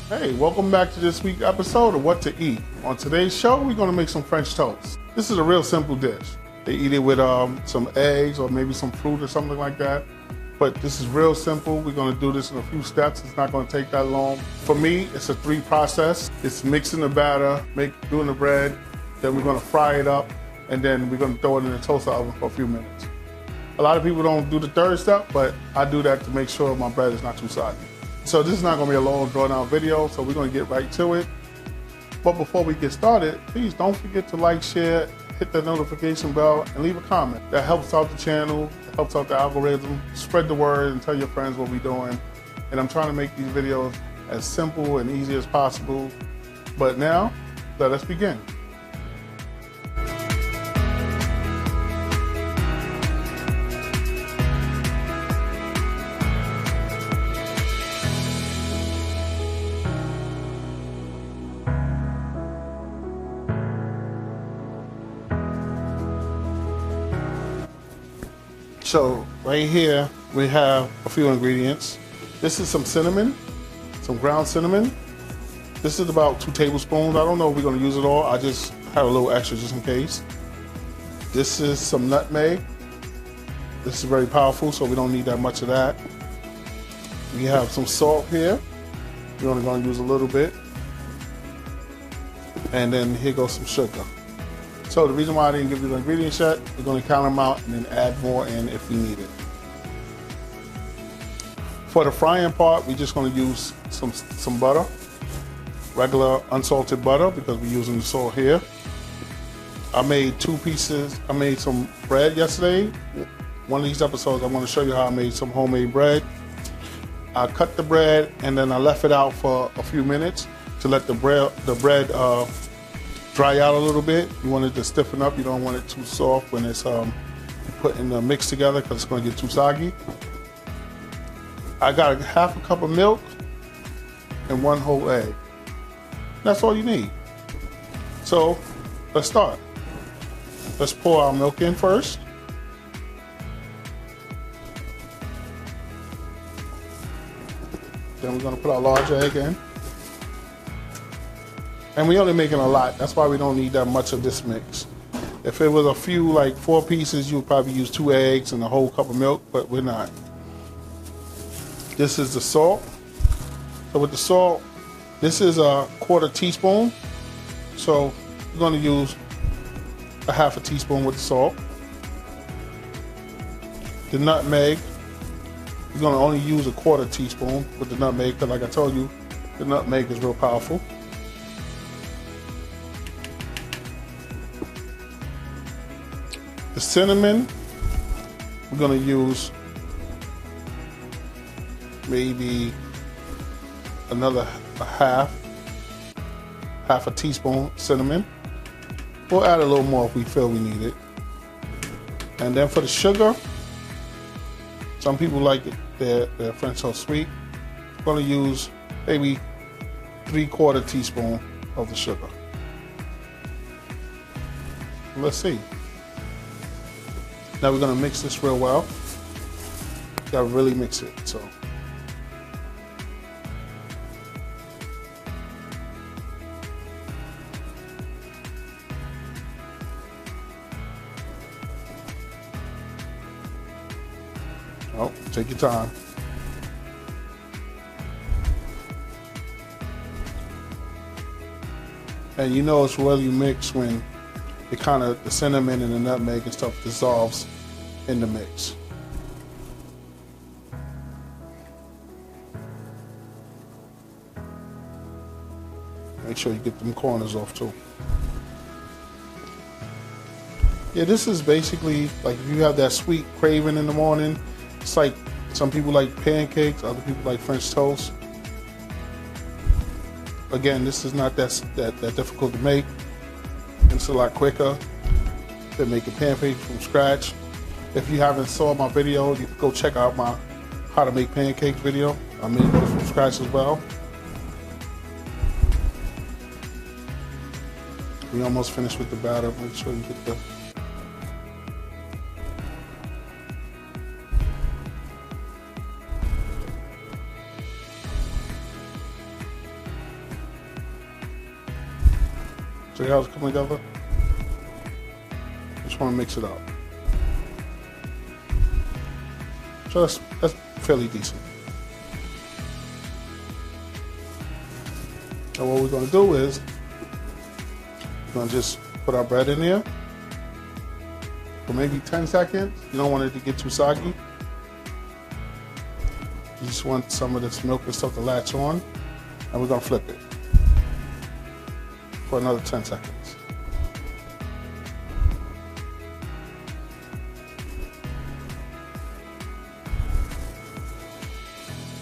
Hey, welcome back to this week's episode of What to Eat. On today's show, we're gonna make some French toast. This is a real simple dish. They eat it with some eggs or maybe some fruit or something like that. But this is real simple. We're gonna do this in a few steps. It's not gonna take that long. For me, it's a 3 process. It's mixing the batter, doing the bread, then we're gonna fry it up, and then we're gonna throw it in the toaster oven for a few minutes. A lot of people don't do the 3rd step, but I do that to make sure my bread is not too soggy. So this is not gonna be a long drawn out video, so we're gonna get right to it. But before we get started, please don't forget to like, share, hit the notification bell, and leave a comment. That helps out the channel, helps out the algorithm. Spread the word and tell your friends what we're doing. And I'm trying to make these videos as simple and easy as possible. But now, let us begin. So right here, we have a few ingredients. This is some cinnamon, some ground cinnamon. This is about 2 tablespoons. I don't know if we're gonna use it all. I just have a little extra just in case. This is some nutmeg. This is very powerful, so we don't need that much of that. We have some salt here. We're only gonna use a little bit. And then here goes some sugar. So the reason why I didn't give you the ingredients yet, we're going to count them out and then add more in if we need it. For the frying part, we're just going to use some butter, regular unsalted butter because we're using the salt here. I made 2 pieces. I made some bread yesterday. One of these episodes, I want to show you how I made some homemade bread. I cut the bread and then I left it out for a few minutes to let the bread dry out a little bit. You want it to stiffen up. You don't want it too soft when it's put in the mix together because it's going to get too soggy. I got half a cup of milk and 1 whole egg. That's all you need. So let's start. Let's pour our milk in first. Then we're going to put our large egg in. And we're only making a lot. That's why we don't need that much of this mix. If it was a few, like 4 pieces, you would probably use 2 eggs and a whole cup of milk, but we're not. This is the salt. So with the salt, this is a 1/4 teaspoon. So we're gonna use a 1/2 teaspoon with the salt. The nutmeg, we're gonna only use a 1/4 teaspoon with the nutmeg, because like I told you, the nutmeg is real powerful. The cinnamon, we're gonna use maybe another half a teaspoon cinnamon. We'll add a little more if we feel we need it. And then for the sugar, some people like it, their French toast sweet. I'm gonna use maybe 3/4 teaspoon of the sugar. Let's see. Now we're gonna mix this real well. You gotta really mix it, so. Oh, take your time. And you know it's really mixed when the cinnamon and the nutmeg and stuff dissolves in the mix. Make sure you get them corners off too. Yeah, this is basically like if you have that sweet craving in the morning. It's like some people like pancakes, other people like French toast. Again, this is not that difficult to make. It's a lot quicker than making pancakes from scratch. If you haven't saw my video, you can go check out my how to make pancakes video. I made those from scratch as well. We almost finished with the batter. Make sure you get the See how it's coming together? Just want to mix it up. So that's fairly decent. And what we're going to do is we're going to just put our bread in there for maybe 10 seconds. You don't want it to get too soggy. You just want some of this milk and stuff to latch on, and we're going to flip it for another 10 seconds.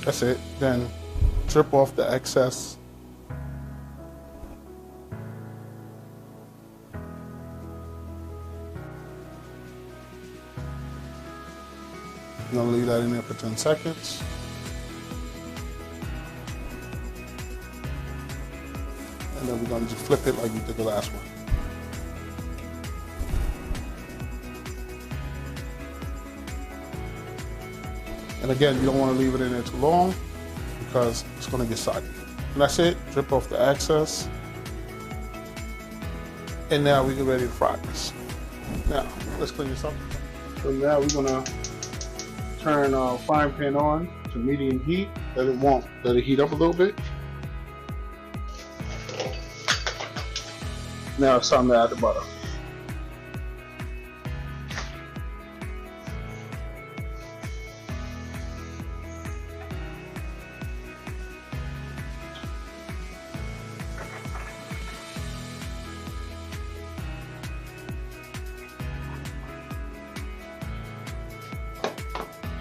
That's it. Then drip off the excess. I'm gonna leave that in there for 10 seconds. And then we're gonna just flip it like we did the last one. And again, you don't want to leave it in there too long because it's going to get soggy. And that's it. Drip off the excess. And now we get ready to fry this. Now, let's clean this up. So now we're going to turn our frying pan on to medium heat. Let it heat up a little bit. Now it's time to add the butter.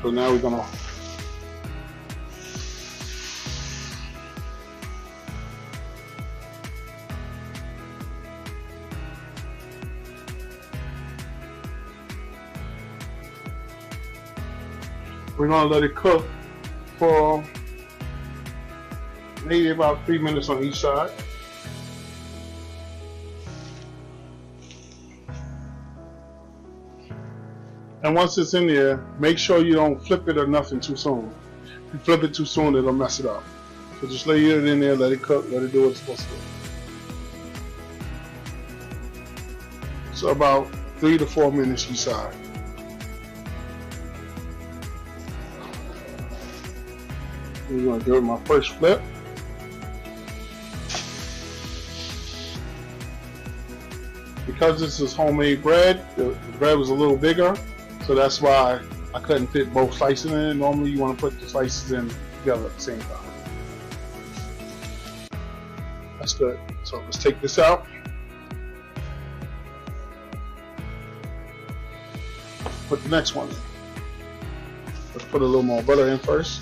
So now we're gonna let it cook for maybe about 3 minutes on each side. And once it's in there, make sure you don't flip it or nothing too soon. If you flip it too soon, it'll mess it up. So just lay it in there, let it cook, let it do what it's supposed to do. So about 3 to 4 minutes each side. I'm gonna give it my first flip. Because this is homemade bread, the bread was a little bigger. So that's why I couldn't fit both slices in. Normally you want to put the slices in together at the same time. That's good. So let's take this out. Put the next one in. Let's put a little more butter in first.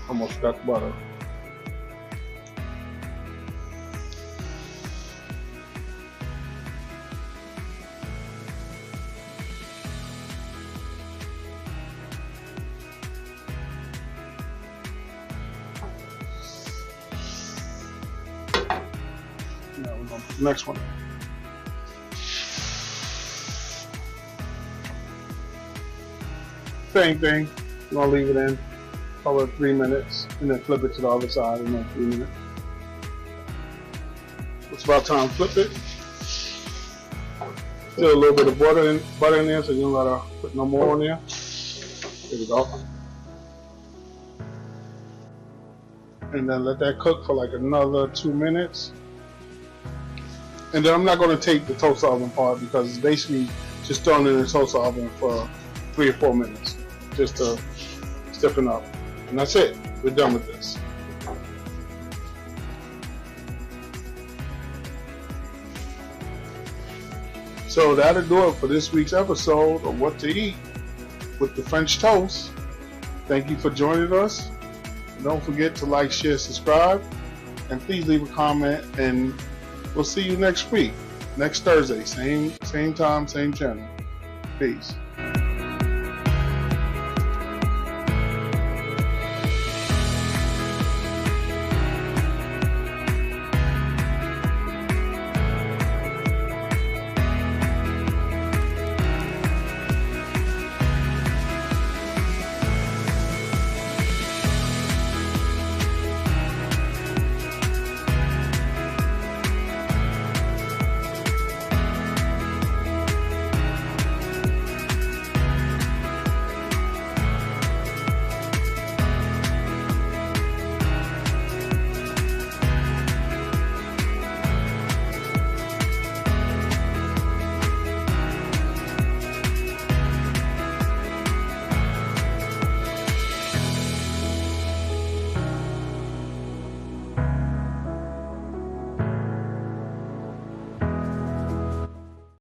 Almost forgot the butter. Now we're going to put the next one in. Same thing. We're going to leave it in for 3 minutes and then flip it to the other side in another 3 minutes. It's about time to flip it. Still a little bit of butter in there, so you don't gotta put no more on there. There we go. And then let that cook for like another 2 minutes. And then I'm not going to take the toaster oven part because it's basically just thrown in the toaster oven for 3 or 4 minutes just to stiffen up. And that's it. We're done with this. So that'll do it for this week's episode of What to Eat with the French Toast. Thank you for joining us. Don't forget to like, share, subscribe, and please leave a comment, and we'll see you next week, next Thursday, same time, same channel. Peace.